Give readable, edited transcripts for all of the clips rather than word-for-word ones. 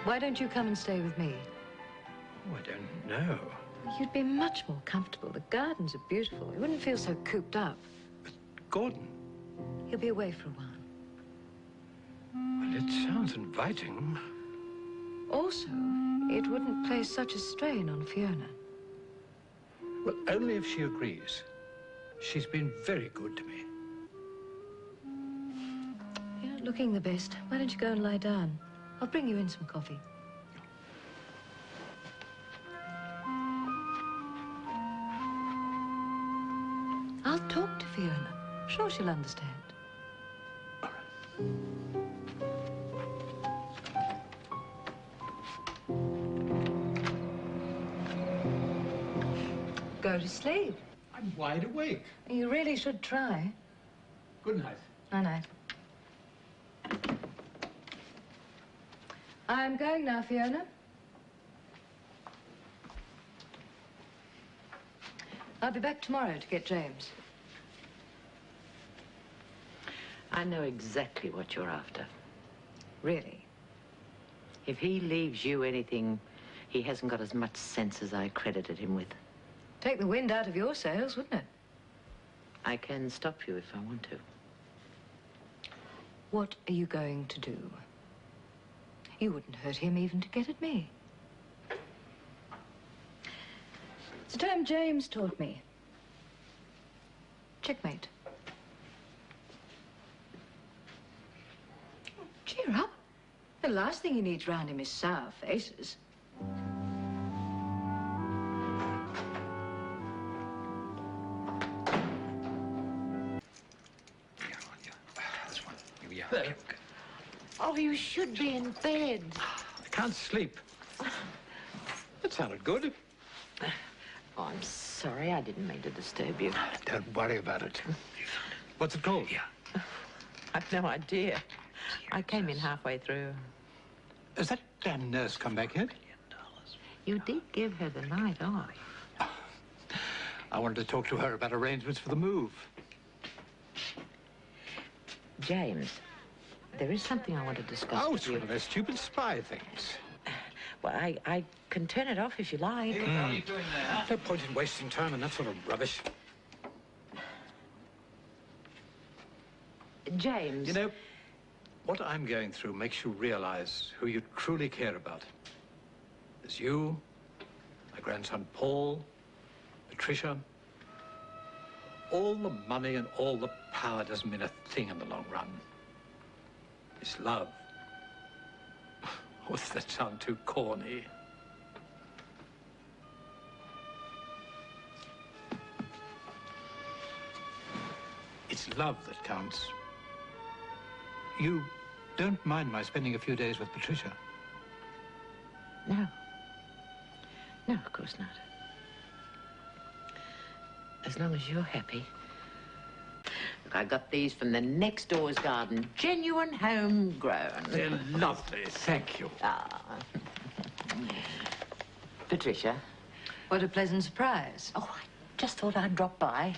Why don't you come and stay with me? Oh, I don't know. You'd be much more comfortable. The gardens are beautiful. You wouldn't feel so cooped up. But Gordon... He'll be away for a while. Well, it sounds inviting. Also, it wouldn't place such a strain on Fiona. Well, only if she agrees. She's been very good to me. You're not looking the best. Why don't you go and lie down? I'll bring you in some coffee. I'll talk to Fiona. I'm sure she'll understand. All right. Go to sleep. I'm wide awake. You really should try. Good night. Night-night. I'm going now, Fiona. I'll be back tomorrow to get James. I know exactly what you're after. Really? If he leaves you anything, he hasn't got as much sense as I credited him with. Take the wind out of your sails, wouldn't it? I can stop you if I want to. What are you going to do? You wouldn't hurt him even to get at me. It's a term James taught me. Checkmate. Cheer up. The last thing he needs round him is sour faces. This one. Yeah. There. Oh, you should be in bed. I can't sleep. That sounded good. Oh, I'm sorry. I didn't mean to disturb you. Don't worry about it. What's it called? Yeah. I've no idea. I came in halfway through. Has that damn nurse come back yet? You did give her the night off. I wanted to talk to her about arrangements for the move. James, there is something I want to discuss Oh, with it's you. one of those stupid spy things. Well, I can turn it off if you like. Hey, how are you doing there? No point in wasting time on that sort of rubbish. James. You know, what I'm going through makes you realize who you truly care about. There's you, my grandson Paul, Patricia. All the money and all the power doesn't mean a thing in the long run. It's love. Oh, does that sound too corny? It's love that counts. You don't mind my spending a few days with Patricia? No. No, of course not. As long as you're happy. Look, I got these from the next door's garden. Genuine homegrown. They're lovely, thank you. Ah. Patricia. What a pleasant surprise. Oh, I just thought I'd drop by.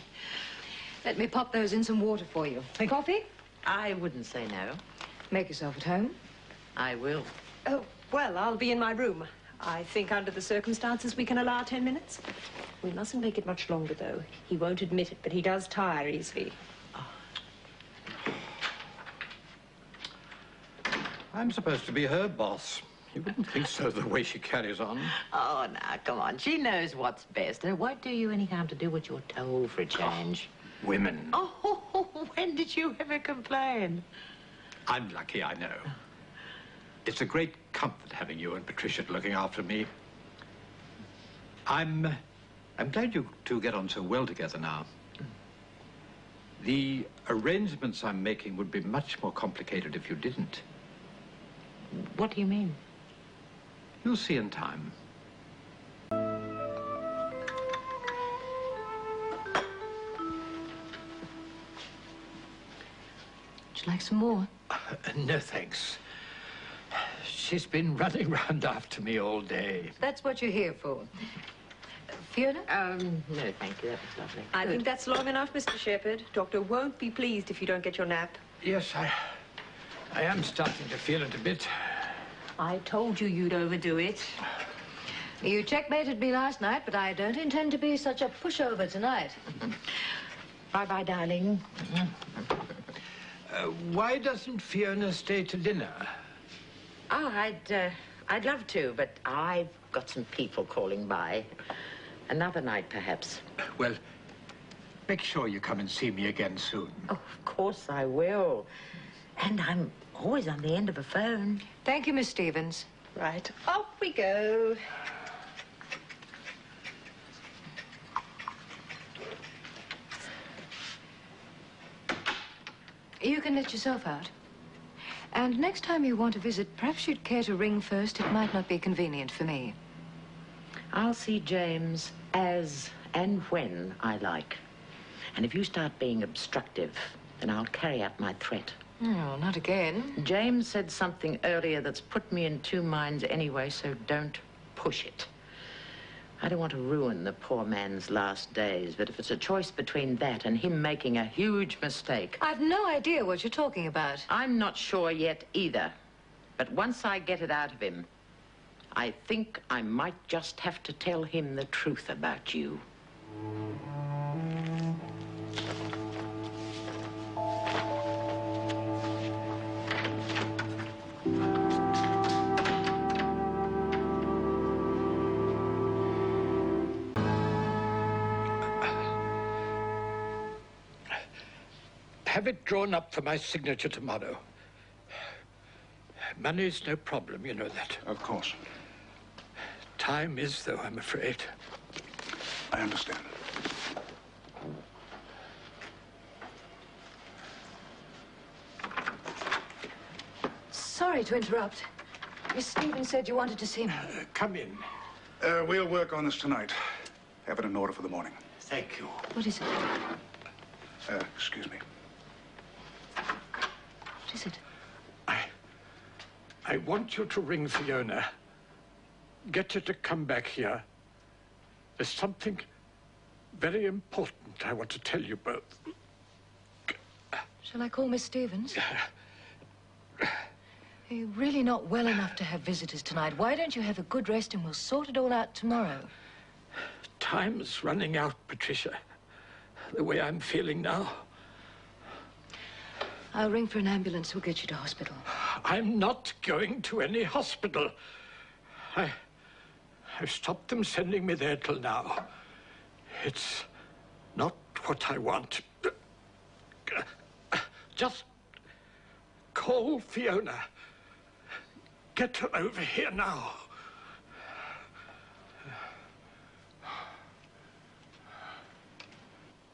Let me pop those in some water for you. Coffee? I wouldn't say no. Make yourself at home. I will. Oh, well, I'll be in my room. I think under the circumstances we can allow 10 minutes. We mustn't make it much longer, though. He won't admit it, but he does tire easily. I'm supposed to be her boss. You wouldn't think so, the way she carries on. Oh, now, come on. She knows what's best, and it won't do you any harm to do what you're told for a change. Oh, women. Oh, when did you ever complain? I'm lucky, I know. It's a great comfort having you and Patricia looking after me. I'm glad you two get on so well together now. The arrangements I'm making would be much more complicated if you didn't. What do you mean? You'll see in time. Would you like some more? No, thanks. She's been running round after me all day. That's what you're here for. Fiona? No, thank you. That was lovely. I think that's long enough, Mr. Shepherd. Doctor won't be pleased if you don't get your nap. Yes, I am starting to feel it a bit. I told you you'd overdo it. You checkmated me last night, but I don't intend to be such a pushover tonight. Bye-bye, darling. Why doesn't Fiona stay to dinner? Oh, I'd love to, but I've got some people calling by. Another night, perhaps. Well, make sure you come and see me again soon. Oh, of course I will. And I'm always on the end of a phone. Thank you, Miss Stevens. Right, off we go. You can let yourself out. And next time you want to visit, perhaps you'd care to ring first. It might not be convenient for me. I'll see James as and when I like. And if you start being obstructive, then I'll carry out my threat. Oh, not again. James said something earlier that's put me in two minds anyway, so don't push it. I don't want to ruin the poor man's last days, but if it's a choice between that and him making a huge mistake... I've no idea what you're talking about. I'm not sure yet either. But once I get it out of him, I think I might just have to tell him the truth about you. Have it drawn up for my signature tomorrow. Money's no problem, you know that. Of course. Time is, though, I'm afraid. I understand. Sorry to interrupt. Miss Stevens said you wanted to see me. Come in. We'll work on this tonight. Have it in order for the morning. Thank you. What is it? Excuse me. What is it? I want you to ring Fiona. Get her to come back here. There's something very important I want to tell you both. Shall I call Miss Stevens? You're really not well enough to have visitors tonight. Why don't you have a good rest and we'll sort it all out tomorrow? Time's running out, Patricia. The way I'm feeling now. I'll ring for an ambulance. We'll get you to hospital. I'm not going to any hospital. I've stopped them sending me there till now. It's not what I want. Just call Fiona. Get her over here now.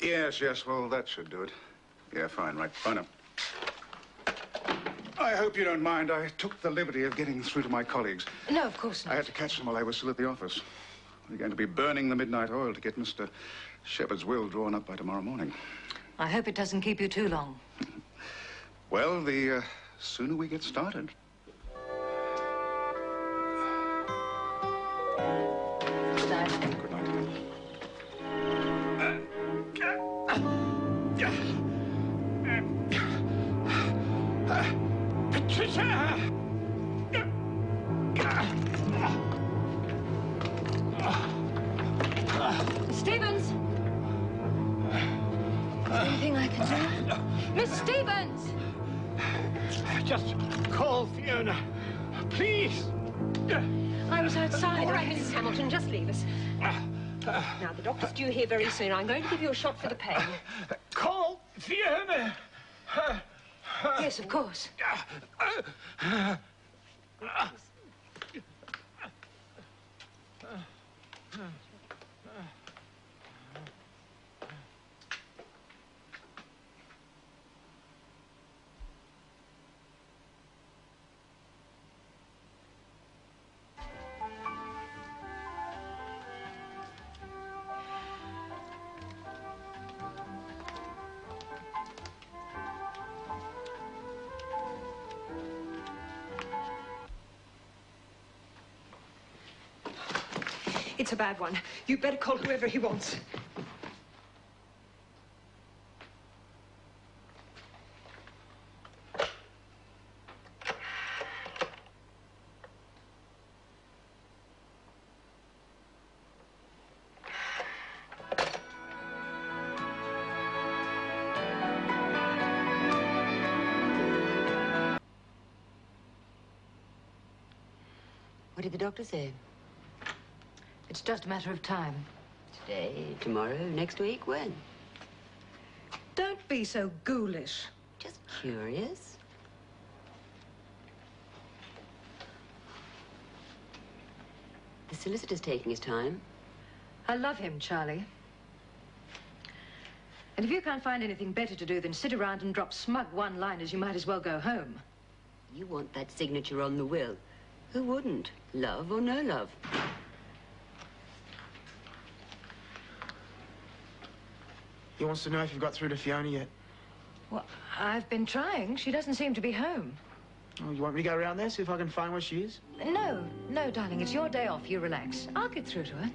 Yes, well, that should do it. Yeah, fine, right. Bye now. I hope you don't mind. I took the liberty of getting through to my colleagues. No, of course not. I had to catch them while I was still at the office. We're going to be burning the midnight oil to get Mr. Shepard's will drawn up by tomorrow morning. I hope it doesn't keep you too long. Well, the sooner we get started. Good night. Good night. Patricia! Stevens! Is there anything I can do? Miss Stevens! Just call Fiona, please. I was outside. All right, Mrs. Hamilton, just leave us. Now, the doctor's due here very soon. I'm going to give you a shot for the pain. Call Fiona. Yes, of course. It's a bad one. You better call whoever he wants. What did the doctor say? It's just a matter of time. Today, tomorrow, next week, when? Don't be so ghoulish. Just curious. The solicitor's taking his time. I love him, Charlie. And if you can't find anything better to do than sit around and drop smug one-liners, you might as well go home. You want that signature on the will. Who wouldn't? Love or no love? He wants to know if you've got through to Fiona yet. Well, I've been trying. She doesn't seem to be home. Oh, you want me to go around there, see if I can find where she is? No, no, darling. It's your day off. You relax. I'll get through to her.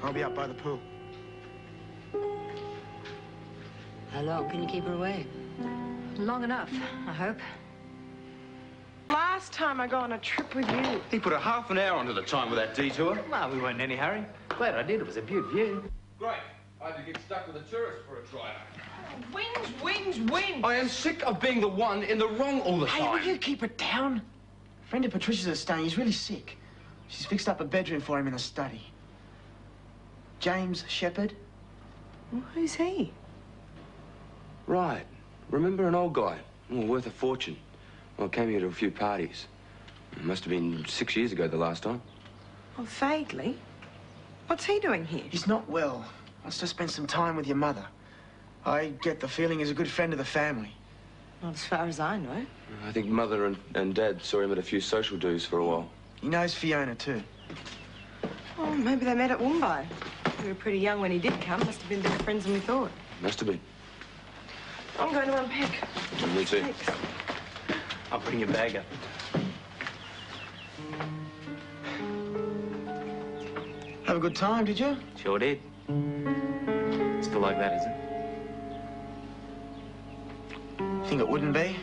I'll be up by the pool. How long can you keep her away? Long enough, I hope. Last time I go on a trip with you. He put a half an hour onto the time with that detour. Well, we weren't in any hurry. Glad I did. It was a beaut view. Great. I had to get stuck with a tourist for a try. Wings. I am sick of being the one in the wrong all the Hey, time. will you keep it down? A friend of Patricia's is staying. He's really sick. She's fixed up a bedroom for him in the study. James Shepherd. Well, who's he? Right. Remember an old guy? Oh, worth a fortune. Well, came here to a few parties. It must have been 6 years ago the last time. Well, vaguely. What's he doing here? He's not well. Wants to spend some time with your mother. I get the feeling he's a good friend of the family. Not as far as I know. I think Mother and Dad saw him at a few social dues for a while. He knows Fiona, too. Oh, maybe they met at Woombye. We were pretty young when he did come. Must have been better friends than we thought. Must have been. I'm going to unpack. Me too. Thanks. I'll bring your bag up. Have a good time, did you? Sure did. Still like that, is it? Think it wouldn't be?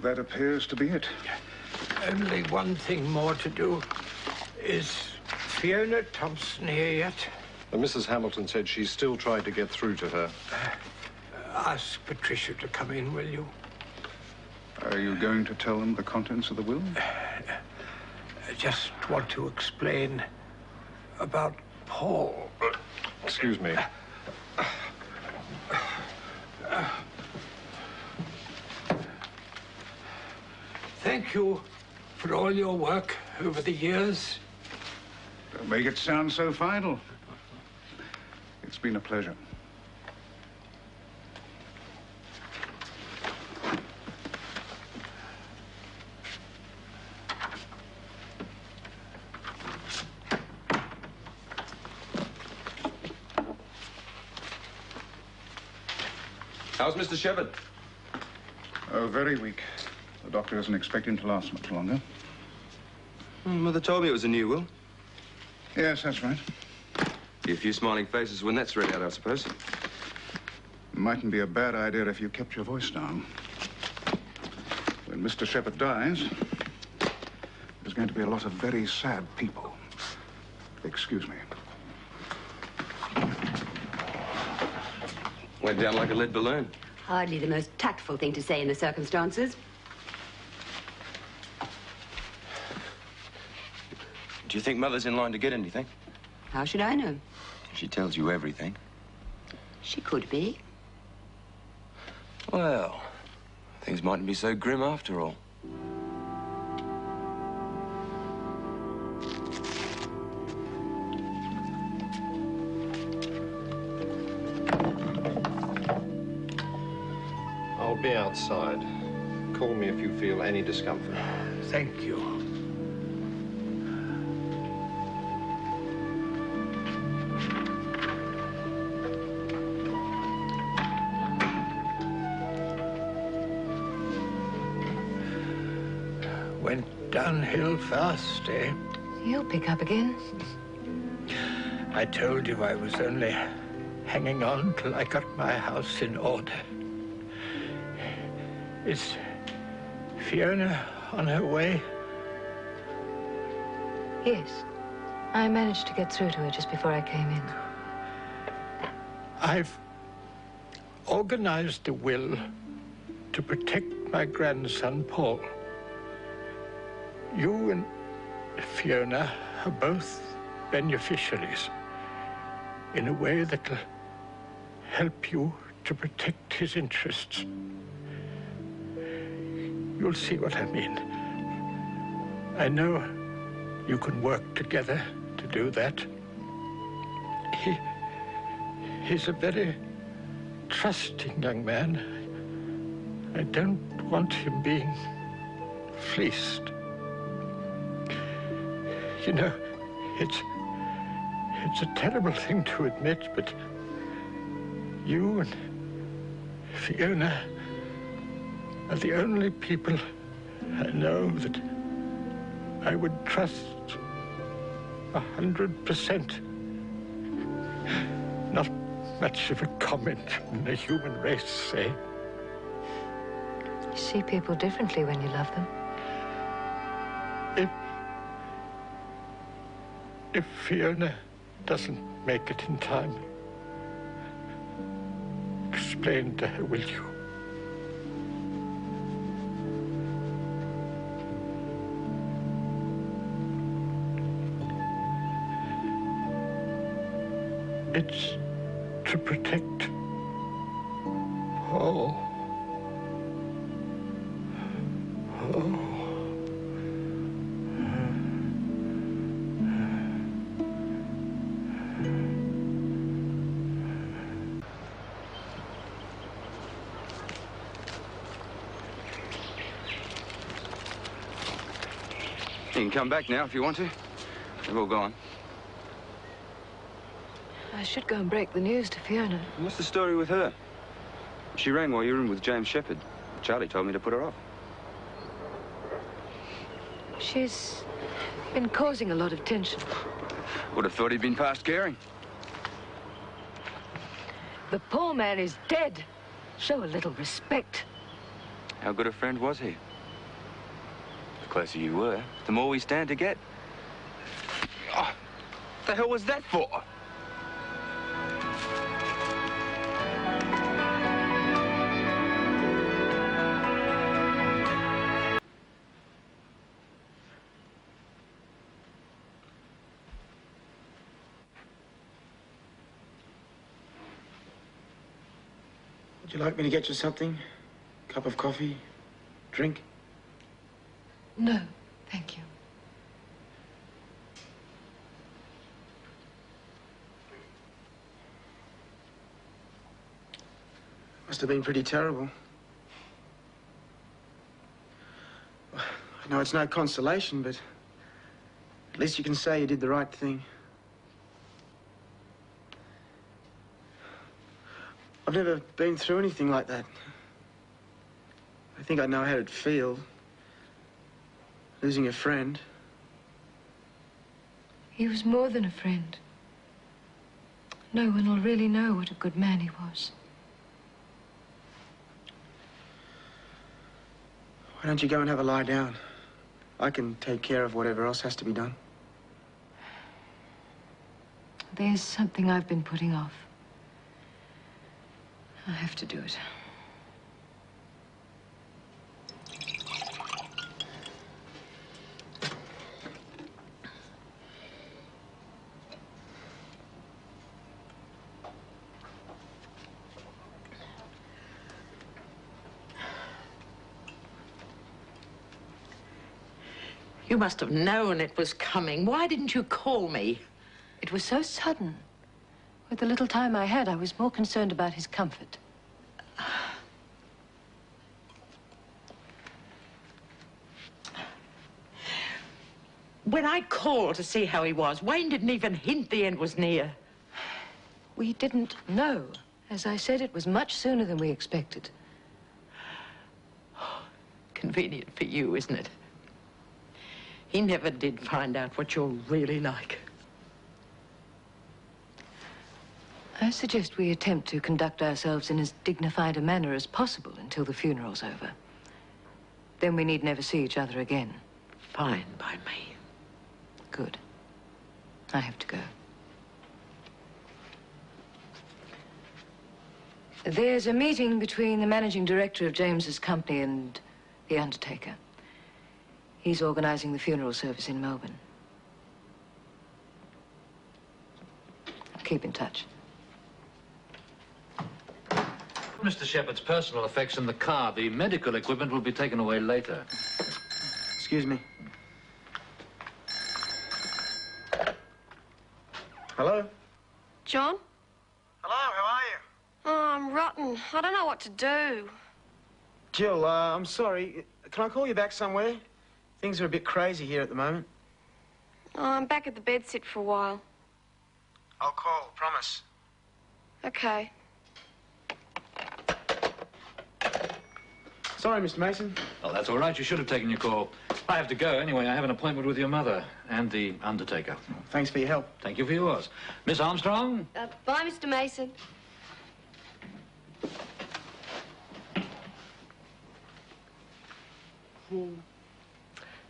That appears to be it. Only one thing more to do. Is Fiona Thompson here yet? Mrs. Hamilton said she still tried to get through to her. Ask Patricia to come in, will you? Are you going to tell them the contents of the will? I just want to explain about Paul. Excuse me. Thank you for all your work over the years. Don't make it sound so final. It's been a pleasure. How's Mr. Shepherd? Oh, very weak. The doctor isn't expecting to last much longer. Mother told me it was a new will. Yes, that's right. Be a few smiling faces when that's read out, I suppose. Mightn't be a bad idea if you kept your voice down. When Mr. Shepherd dies, there's going to be a lot of very sad people. Excuse me. Went down like a lead balloon. Hardly the most tactful thing to say in the circumstances. Do you think Mother's in line to get anything? How should I know? She tells you everything. She could be. Well, things mightn't be so grim after all. I'll be outside. Call me if you feel any discomfort. Thank you. Went downhill fast, eh? You'll pick up again. I told you I was only hanging on till I got my house in order. Is Fiona on her way? Yes. I managed to get through to her just before I came in. I've organized a will to protect my grandson, Paul. You and Fiona are both beneficiaries in a way that'll help you to protect his interests. You'll see what I mean. I know you can work together to do that. He's a very trusting young man. I don't want him being fleeced. You know, it's a terrible thing to admit, but you and Fiona are the only people I know that I would trust 100%. Not much of a comment in the human race, eh? You see people differently when you love them. If Fiona doesn't make it in time, explain to her, will you? It's to protect Paul. Oh. You can come back now if you want to. They've all gone. I should go and break the news to Fiona. What's the story with her? She rang while you were in with James Shepherd. Charlie told me to put her off. She's been causing a lot of tension. Would have thought he'd been past caring. The poor man is dead. Show a little respect. How good a friend was he? The closer you were, the more we stand to get. Oh, what the hell was that for? Would you like me to get you something? Cup of coffee? Drink? No, thank you. Must have been pretty terrible. I know it's no consolation, but at least you can say you did the right thing. I've never been through anything like that. I think I know how it'd feel, losing a friend. He was more than a friend. No one will really know what a good man he was. Why don't you go and have a lie down? I can take care of whatever else has to be done. There's something I've been putting off. I have to do it. You must have known it was coming. Why didn't you call me? It was so sudden. With the little time I had, I was more concerned about his comfort. When I called to see how he was, Wayne didn't even hint the end was near. We didn't know. As I said, it was much sooner than we expected. Convenient for you, isn't it? He never did find out what you're really like. I suggest we attempt to conduct ourselves in as dignified a manner as possible until the funeral's over. Then we need never see each other again. Fine by me. Good. I have to go. There's a meeting between the managing director of James's company and the undertaker. He's organizing the funeral service in Melbourne. Keep in touch. Mr. Shepherd's personal effects in the car. The medical equipment will be taken away later. Excuse me. Hello? John? Hello, how are you? Oh, I'm rotten. I don't know what to do. Jill, I'm sorry. Can I call you back somewhere? Things are a bit crazy here at the moment. Oh, I'm back at the bedsit for a while. I'll call, promise. Okay. Sorry, Mr. Mason. Oh, that's all right. You should have taken your call. I have to go. Anyway, I have an appointment with your mother and the undertaker. Thanks for your help. Thank you for yours. Miss Armstrong? Bye, Mr. Mason.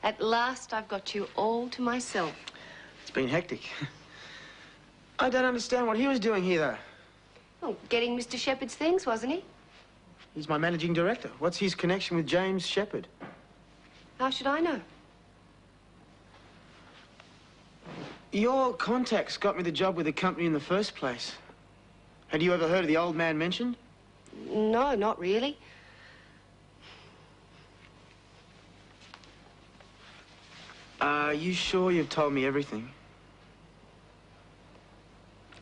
At last, I've got you all to myself. It's been hectic. I don't understand what he was doing here, though. Oh, getting Mr. Shepherd's things, wasn't he? He's my managing director. What's his connection with James Shepherd? How should I know? Your contacts got me the job with the company in the first place. Had you ever heard of the old man mentioned? No, not really. Are you sure you've told me everything?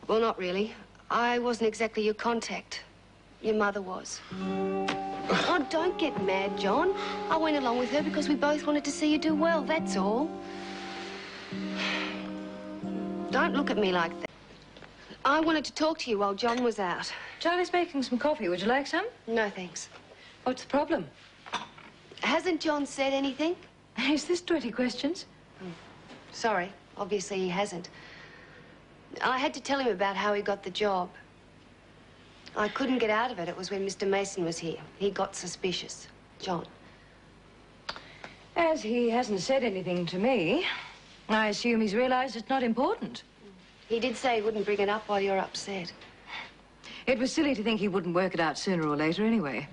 Well, not really. I wasn't exactly your contact. Your mother was. Oh, don't get mad, John. I went along with her because we both wanted to see you do well, that's all. Don't look at me like that. I wanted to talk to you while John was out. Charlie's making some coffee. Would you like some? No, thanks. What's the problem? Hasn't John said anything? Is this 20 questions? Sorry. Obviously, he hasn't. I had to tell him about how he got the job. I couldn't get out of it. It was when Mr. Mason was here. He got suspicious. John. As he hasn't said anything to me, I assume he's realized it's not important. He did say he wouldn't bring it up while you're upset. It was silly to think he wouldn't work it out sooner or later anyway.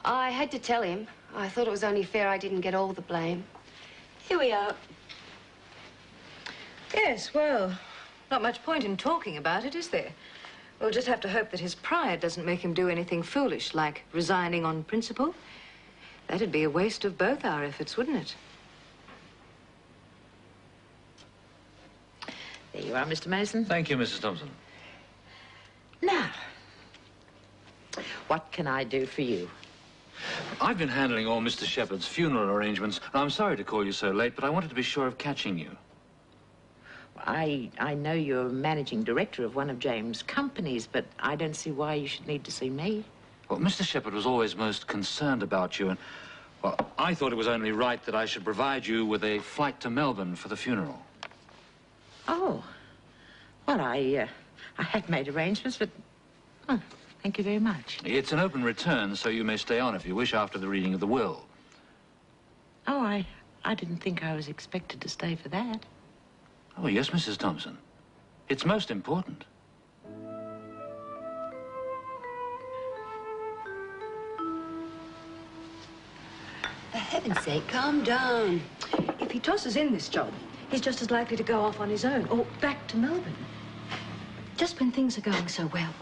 I had to tell him. I thought it was only fair I didn't get all the blame. Here we are. Yes, well, not much point in talking about it, is there? We'll just have to hope that his pride doesn't make him do anything foolish, like resigning on principle. That'd be a waste of both our efforts, wouldn't it? There you are, Mr. Mason. Thank you, Mrs. Thompson. Now, what can I do for you? I've been handling all Mr. Shepherd's funeral arrangements, and I'm sorry to call you so late, but I wanted to be sure of catching you. I know you're managing director of one of James' companies, but I don't see why you should need to see me. Well, Mr. Shepherd was always most concerned about you, and, well, I thought it was only right that I should provide you with a flight to Melbourne for the funeral. Oh. Well, I have made arrangements, but... Oh, thank you very much. It's an open return, so you may stay on if you wish after the reading of the will. Oh, I didn't think I was expected to stay for that. Oh, yes, Mrs. Thompson. It's most important. For heaven's sake, calm down. If he tosses in this job, he's just as likely to go off on his own or back to Melbourne. Just when things are going so well.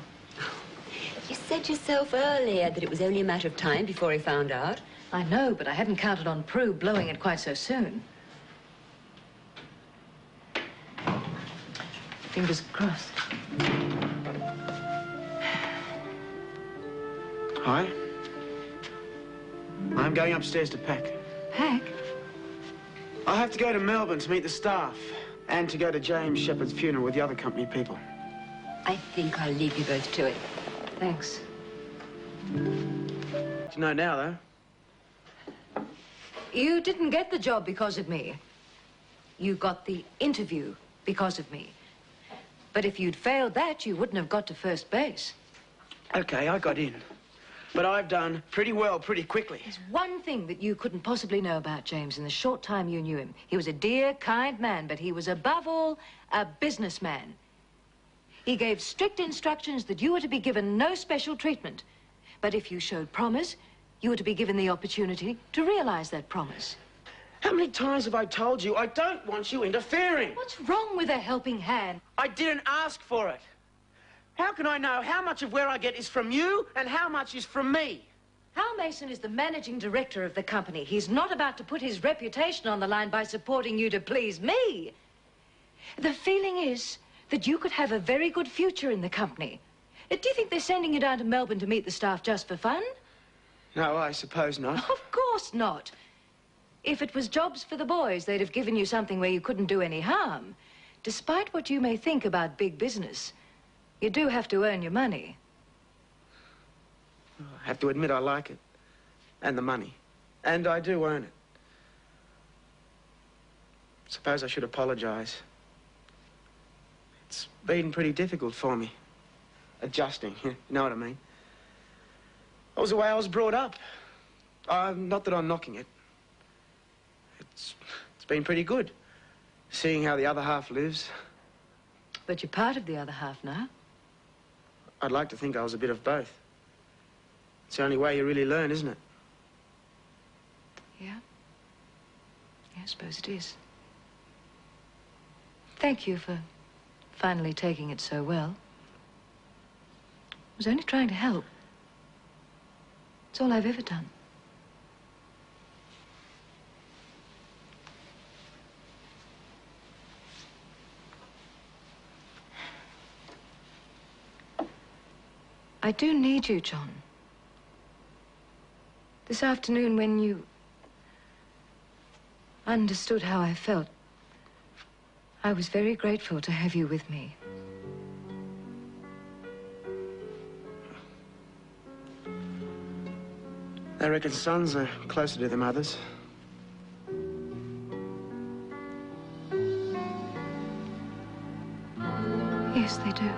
You said yourself earlier that it was only a matter of time before he found out. I know, but I hadn't counted on Prue blowing it quite so soon. Fingers crossed. Hi. I'm going upstairs to pack. Pack? I have to go to Melbourne to meet the staff and to go to James Shepherd's funeral with the other company people. I think I'll leave you both to it. Thanks. Do you know now, though? You didn't get the job because of me. You got the interview because of me. But if you'd failed that, you wouldn't have got to first base. Okay, I got in. But I've done pretty well pretty quickly. There's one thing that you couldn't possibly know about James in the short time you knew him. He was a dear, kind man, but he was above all a businessman. He gave strict instructions that you were to be given no special treatment. But if you showed promise, you were to be given the opportunity to realize that promise. How many times have I told you I don't want you interfering? What's wrong with a helping hand? I didn't ask for it. How can I know how much of where I get is from you and how much is from me? Hal Mason is the managing director of the company. He's not about to put his reputation on the line by supporting you to please me. The feeling is that you could have a very good future in the company. Do you think they're sending you down to Melbourne to meet the staff just for fun? No, I suppose not. Of course not. If it was jobs for the boys, they'd have given you something where you couldn't do any harm. Despite what you may think about big business, you do have to earn your money. I have to admit I like it. And the money. And I do earn it. Suppose I should apologize. It's been pretty difficult for me. Adjusting, you know what I mean? That was the way I was brought up. Not that I'm knocking it. It's been pretty good. Seeing how the other half lives. But you're part of the other half now. I'd like to think I was a bit of both. It's the only way you really learn, isn't it? Yeah. Yeah, I suppose it is. Thank you for finally taking it so well. I was only trying to help. It's all I've ever done. I do need you, John. This afternoon, when you understood how I felt, I was very grateful to have you with me. I reckon sons are closer to their mothers. Yes, they do.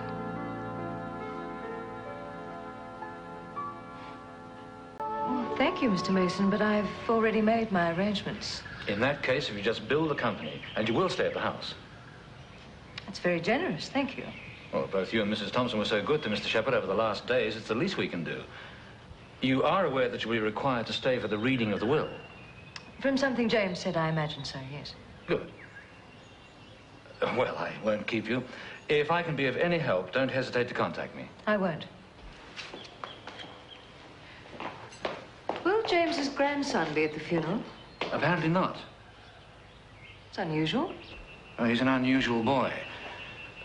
Thank you, Mr. Mason, but I've already made my arrangements. In that case, if you just bill the company, and you will stay at the house. That's very generous, thank you. Well, both you and Mrs. Thompson were so good to Mr. Shepherd over the last days, it's the least we can do. You are aware that you'll be required to stay for the reading of the will? From something James said, I imagine so, yes. Good. Well, I won't keep you. If I can be of any help, don't hesitate to contact me. I won't. Will James's grandson be at the funeral? Apparently not. It's unusual. Oh, he's an unusual boy.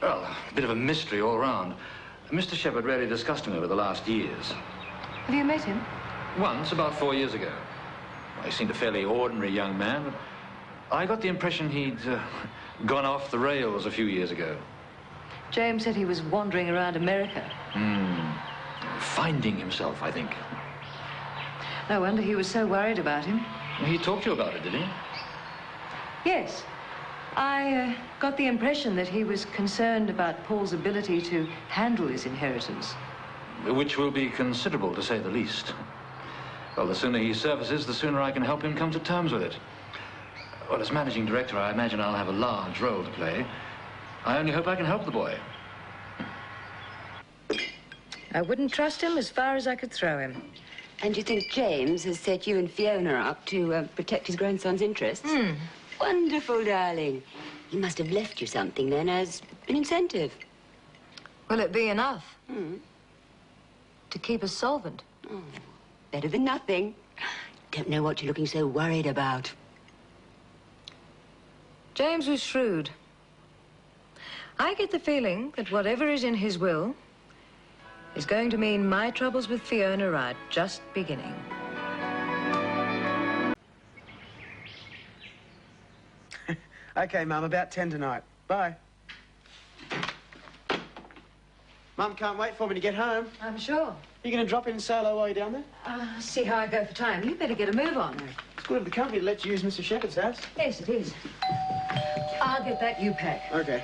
Well, a bit of a mystery all round. Mr. Shepherd rarely discussed him over the last years. Have you met him? Once, about 4 years ago. Well, he seemed a fairly ordinary young man, but I got the impression he'd gone off the rails a few years ago. James said he was wandering around America. Finding himself, I think. No wonder he was so worried about him. He talked to you about it, did he? Yes. I got the impression that he was concerned about Paul's ability to handle his inheritance. Which will be considerable, to say the least. Well, the sooner he surfaces, the sooner I can help him come to terms with it. Well, as managing director, I imagine I'll have a large role to play. I only hope I can help the boy. I wouldn't trust him as far as I could throw him. And you think James has set you and Fiona up to protect his grandson's interests? Wonderful, darling. He must have left you something then as an incentive. Will it be enough? To keep us solvent? Oh, better than nothing. Don't know what you're looking so worried about. James was shrewd. I get the feeling that whatever is in his will is going to mean my troubles with Fiona are just beginning. Okay, Mum, about 10 tonight. Bye. Mum can't wait for me to get home. I'm sure. Are you going to drop in solo while you're down there? See how I go for time. You better get a move on. It's good of the company to let you use Mr. Shepherd's house. Yes, it is. I'll get that U-pack. Okay.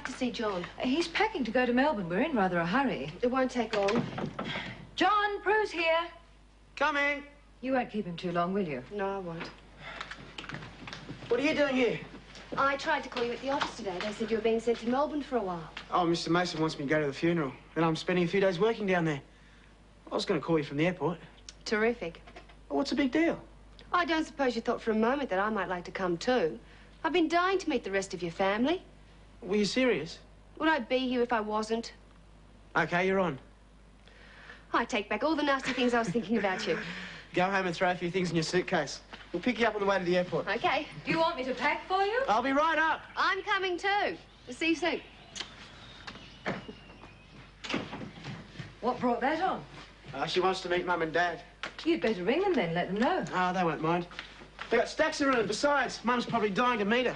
to see John. He's packing to go to Melbourne. We're in rather a hurry. It won't take long. John, Prue's here. Coming. You won't keep him too long, will you? No, I won't. What are you doing here? I tried to call you at the office today. They said you were being sent to Melbourne for a while. Oh, Mr. Mason wants me to go to the funeral, and I'm spending a few days working down there. I was going to call you from the airport. Terrific. Well, what's the big deal? I don't suppose you thought for a moment that I might like to come too. I've been dying to meet the rest of your family. Were you serious? Would I be here if I wasn't? Okay, you're on. I take back all the nasty things I was thinking about you. Go home and throw a few things in your suitcase. We'll pick you up on the way to the airport. Okay. Do you want me to pack for you? I'll be right up. I'm coming too. We'll see you soon. What brought that on? She wants to meet Mum and Dad. You'd better ring them then, let them know. Oh, they won't mind. They got stacks of room. Besides, Mum's probably dying to meet her.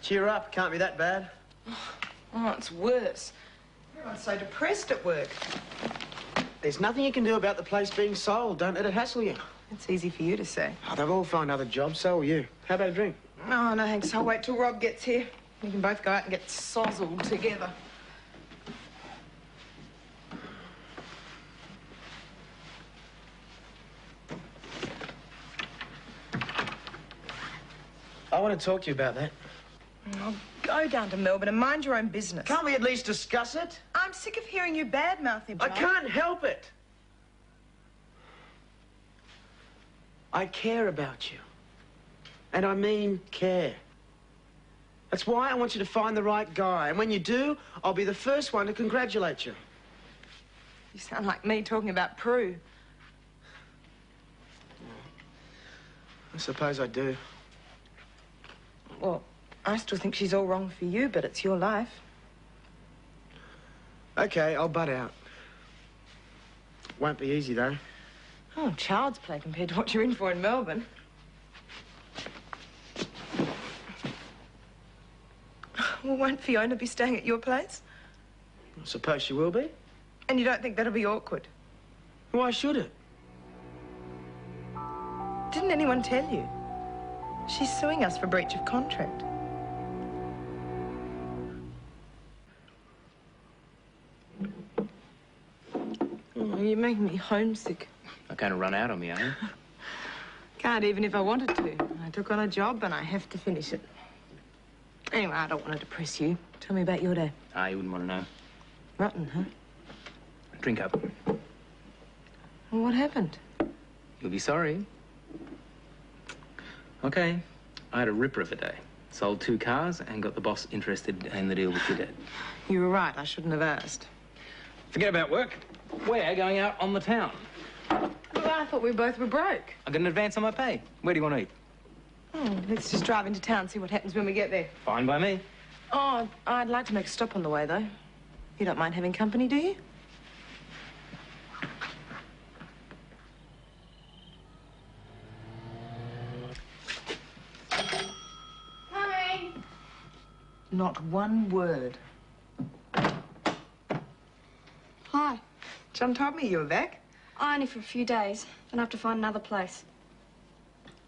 Cheer up. Can't be that bad. Oh, it's worse. Everyone's so depressed at work. There's nothing you can do about the place being sold. Don't let it hassle you. It's easy for you to say. Oh, they'll all find other jobs, so will you. How about a drink? Oh, no, thanks. I'll wait till Rob gets here. We can both go out and get sozzled together. I want to talk to you about that. Oh, go down to Melbourne and mind your own business. Can't we at least discuss it? I'm sick of hearing you badmouth him, I John. can't help it. I care about you. And I mean care. That's why I want you to find the right guy. And when you do, I'll be the first one to congratulate you. You sound like me talking about Prue. I suppose I do. Well, I still think she's all wrong for you, but it's your life. Okay, I'll butt out. Won't be easy, though. Oh, child's play compared to what you're in for in Melbourne. Well, won't Fiona be staying at your place? I suppose she will be. And you don't think that'll be awkward? Why should it? Didn't anyone tell you? She's suing us for breach of contract. Oh, you're making me homesick. I kind of run out on me, eh? Can't even if I wanted to. I took on a job and I have to finish it. Anyway, I don't want to depress you. Tell me about your day. Ah, you wouldn't want to know. Rotten, huh? Drink up. Well, what happened? You'll be sorry. Okay, I had a ripper of a day. Sold 2 cars and got the boss interested in the deal with your dad. You were right. I shouldn't have asked. Forget about work. We're going out on the town. Well, I thought we both were broke. I got an advance on my pay. Where do you want to eat? Oh, let's just drive into town and see what happens when we get there. Fine by me. Oh, I'd like to make a stop on the way, though. You don't mind having company, do you? Coming. Not one word. Hi. John told me you were back. Only for a few days. Then I have to find another place.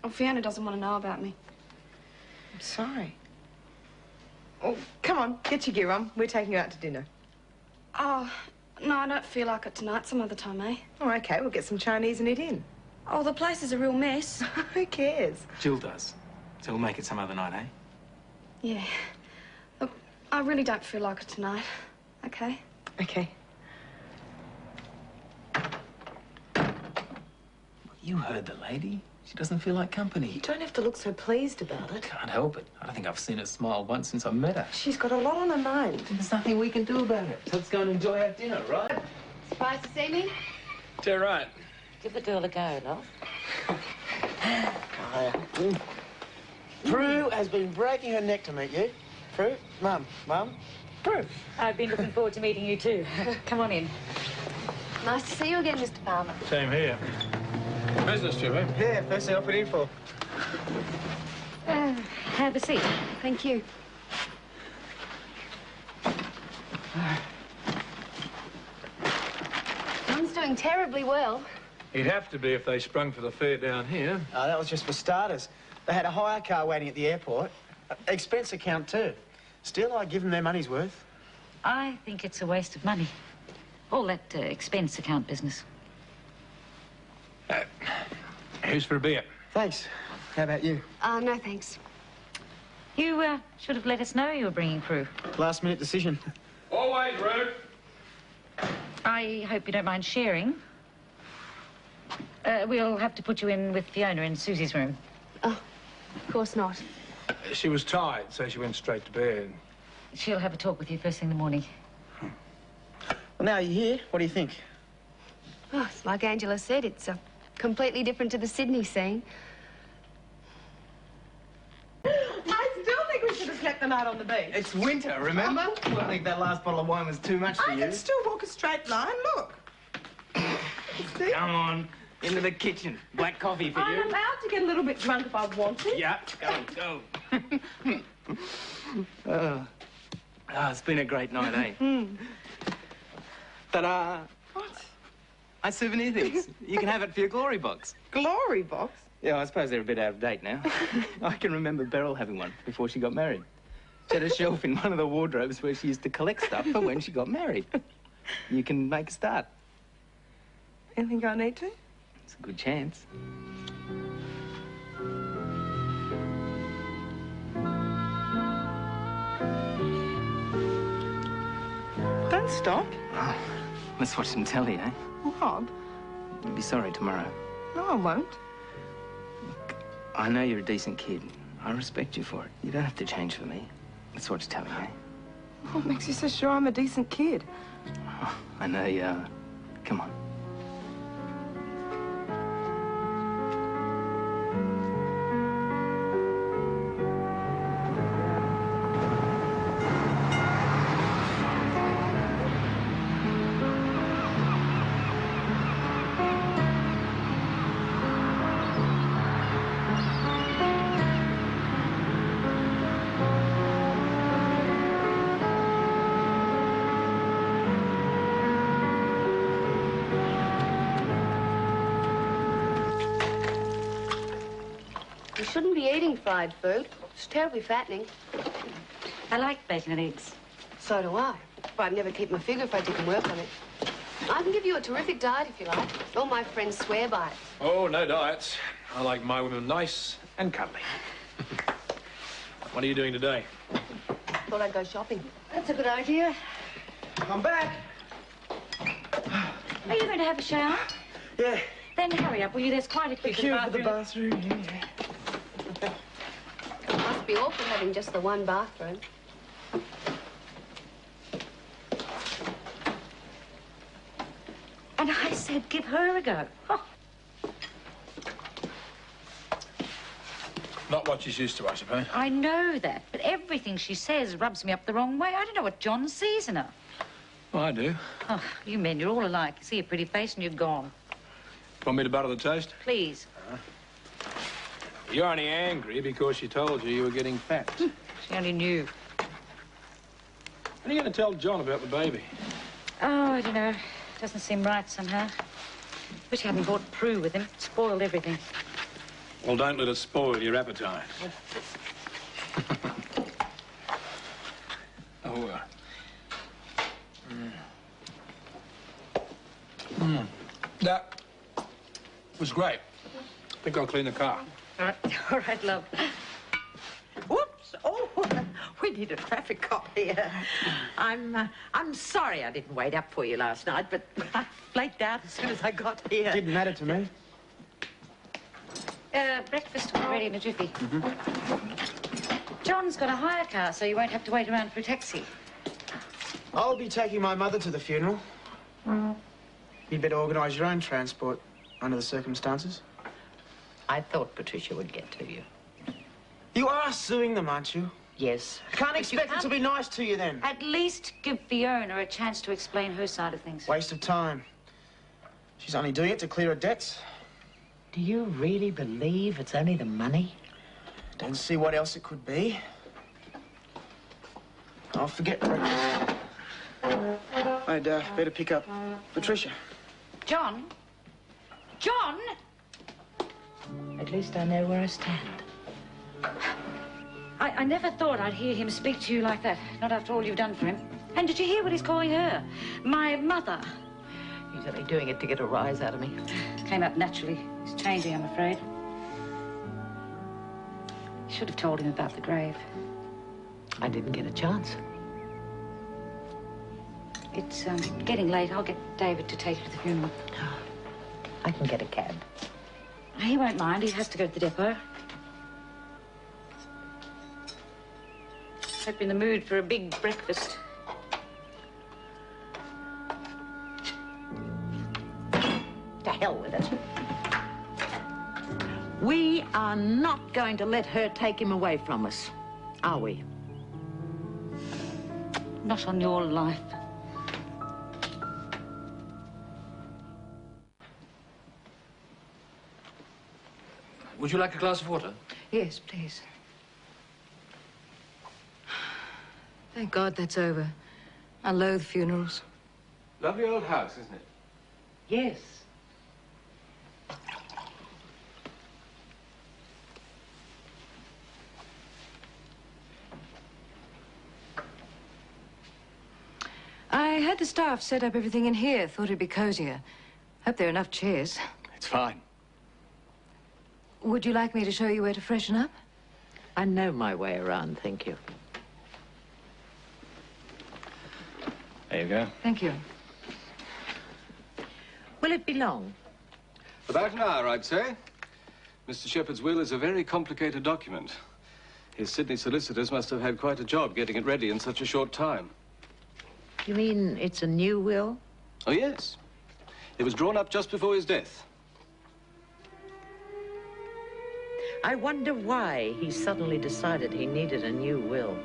Oh, Fiona doesn't want to know about me. I'm sorry. Oh, come on, get your gear on. We're taking you out to dinner. Oh, no, I don't feel like it tonight. Some other time, eh? Oh, okay, we'll get some Chinese and eat in. Oh, the place is a real mess. Who cares? Jill does. So we'll make it some other night, eh? Yeah. Look, I really don't feel like it tonight. Okay? Okay. You heard the lady. She doesn't feel like company. You don't have to look so pleased about it. Can't help it. I don't think I've seen her smile once since I met her. She's got a lot on her mind. There's nothing we can do about it. So let's go and enjoy our dinner, right? Surprised to see me? You're right. Give the girl a go, love. Prue has been breaking her neck to meet you. Prue? Mum. Prue. I've been looking forward to meeting you too. Come on in. Nice to see you again, Mr. Palmer. Same here. Business, Jimmy. Yeah, first thing I put in for. Have a seat. Thank you. John's doing terribly well. He'd have to be if they sprung for the fair down here. Oh, that was just for starters. They had a hire car waiting at the airport. Expense account, too. Still, I give them their money's worth. I think it's a waste of money. All that expense account business. Here's for a beer. Thanks. How about you? No, thanks. You should have let us know you were bringing crew. Last-minute decision. Always rude. I hope you don't mind sharing. We'll have to put you in with Fiona in Susie's room. Oh, of course not. She was tired, so she went straight to bed. She'll have a talk with you first thing in the morning. Well, now you're here, what do you think? Oh, like Angela said, it's completely different to the Sydney scene. I still think we should have slept the night on the beach. It's winter, remember? Well, I think that last bottle of wine was too much for I you. can still walk a straight line. Look. See? Come on, into the kitchen. Black coffee for you. I'm allowed to get a little bit drunk if I want to. Yeah, go. It's been a great night, eh? Ta-da! What? My souvenir things. You can have it for your glory box. Glory box? Yeah, I suppose they're a bit out of date now. I can remember Beryl having one before she got married. She had a shelf in one of the wardrobes where she used to collect stuff for when she got married. You can make a start. You think I need to? It's a good chance. Don't stop. Oh, let's watch some telly, eh? Rob? You'll be sorry tomorrow. No, I won't. I know you're a decent kid. I respect you for it. You don't have to change for me. Let's watch telly, eh? What makes you so sure I'm a decent kid? Oh, I know you are. Come on. You shouldn't be eating fried food. It's terribly fattening. I like bacon and eggs. So do I. But I'd never keep my figure if I didn't work on it. I can give you a terrific diet if you like. All my friends swear by it. Oh, no diets. I like my women nice and cuddly. What are you doing today? Thought I'd go shopping. That's a good idea. I'm back. Are you going to have a shower? Yeah. Then hurry up, will you? There's quite a The queue for the bathroom. Yeah. It must be awful having just the one bathroom. And I said give her a go. Oh. Not what she's used to, I suppose. I know that, but everything she says rubs me up the wrong way. I don't know what John sees in her. Well, I do. Oh, you men, you're all alike. You see a pretty face and you're gone. Want me to butter the toast? Please. You're only angry because she told you were getting fat. She only knew. When are you going to tell John about the baby? Oh, I don't know. Doesn't seem right somehow. Wish he hadn't brought Prue with him. Spoiled everything. Well, don't let it spoil your appetite. That was great. I think I'll clean the car. All right, love. Whoops! Oh, we need a traffic cop here. I'm sorry I didn't wait up for you last night, but I flaked out as soon as I got here. Didn't matter to me. Breakfast will be ready in a jiffy. John's got a hire car, so you won't have to wait around for a taxi. I'll be taking my mother to the funeral. You'd better organise your own transport under the circumstances. I thought Patricia would get to you. You are suing them, aren't you? Yes. Can't expect it to be nice to you then. At least give Fiona a chance to explain her side of things. Waste of time. She's only doing it to clear her debts. Do you really believe it's only the money? Don't see what else it could be. I'll forget breakfast. I'd better pick up Patricia. John? John? At least I know where I stand. I never thought I'd hear him speak to you like that, not after all you've done for him. And did you hear what he's calling her? My mother. He's only doing it to get a rise out of me. Came up naturally. He's changing, I'm afraid. You should have told him about the grave. I didn't get a chance. It's getting late. I'll get David to take you to the funeral. I can get a cab. He won't mind. He has to go to the depot. Hope you're in the mood for a big breakfast. To hell with it. We are not going to let her take him away from us, are we? Not on your life. Would you like a glass of water? Yes, please. Thank God that's over. I loathe funerals. Lovely old house, isn't it? Yes. I had the staff set up everything in here. Thought it'd be cozier. Hope there are enough chairs. It's fine. Would you like me to show you where to freshen up? I know my way around, thank you. There you go. Thank you. Will it be long? About an hour, I'd say. Mr. Shepherd's will is a very complicated document. His Sydney solicitors must have had quite a job getting it ready in such a short time. You mean it's a new will? Oh, yes. It was drawn up just before his death. I wonder why he suddenly decided he needed a new will.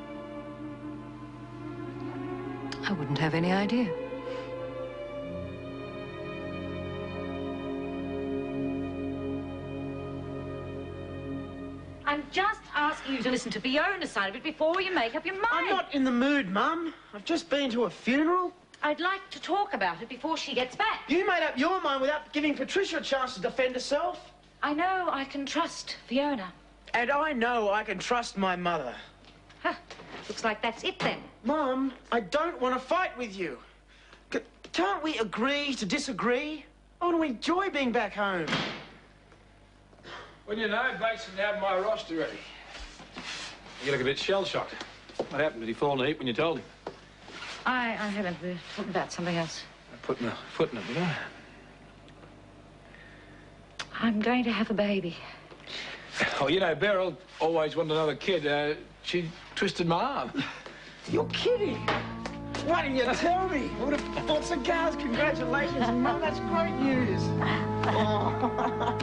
I wouldn't have any idea. I'm just asking you to listen to Fiona's side of it before you make up your mind. I'm not in the mood, Mum. I've just been to a funeral. I'd like to talk about it before she gets back. You made up your mind without giving Patricia a chance to defend herself. I know I can trust Fiona. And I know I can trust my mother. Huh. Looks like that's it then. Mum, I don't want to fight with you. Can't we agree to disagree? I want to enjoy being back home. Well, you know, Mason had my roster ready. You look a bit shell-shocked. What happened? Did he fall in a heap when you told him? I haven't. We're talking about something else. Putting a foot in it, you know. I'm going to have a baby. Oh, you know, Beryl always wanted another kid. She twisted my arm. You're kidding. Why didn't you tell me? I would have bought cigars. Congratulations, Mum. That's great news. Oh.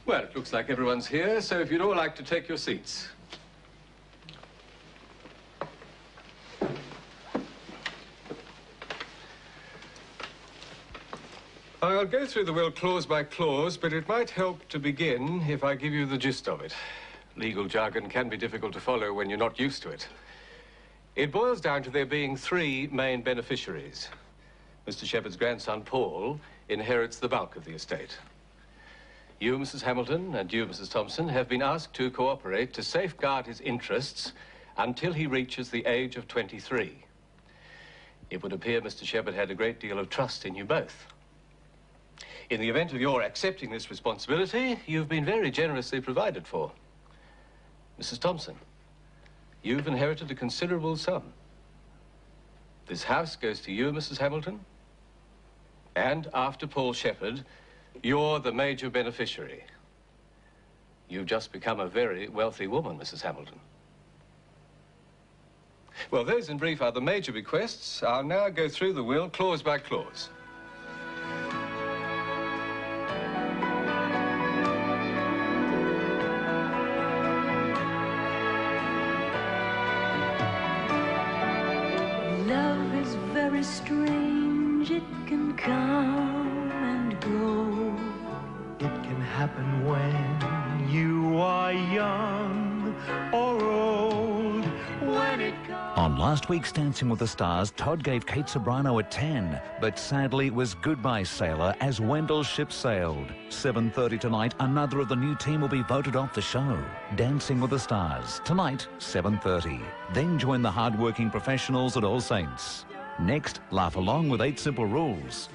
Well, it looks like everyone's here, so if you'd all like to take your seats. I'll go through the will clause by clause, but it might help to begin if I give you the gist of it. Legal jargon can be difficult to follow when you're not used to it. It boils down to there being three main beneficiaries. Mr. Shepherd's grandson, Paul, inherits the bulk of the estate. You, Mrs. Hamilton, and you, Mrs. Thompson, have been asked to cooperate to safeguard his interests until he reaches the age of 23. It would appear Mr. Shepherd had a great deal of trust in you both. In the event of your accepting this responsibility, you've been very generously provided for. Mrs. Thompson, you've inherited a considerable sum. This house goes to you, Mrs. Hamilton. And after Paul Shepherd, you're the major beneficiary. You've just become a very wealthy woman, Mrs. Hamilton. Well, those in brief are the major bequests. I'll now go through the will clause by clause. Love is very strange, it can come happen when you are young or old. When it On last week's Dancing with the Stars, Todd gave Kate Sobrano a 10, but sadly it was goodbye sailor as Wendell's ship sailed. 7:30 tonight, another of the new team will be voted off the show. Dancing with the Stars, tonight, 7:30. Then join the hard-working professionals at All Saints. Next, laugh along with 8 Simple Rules.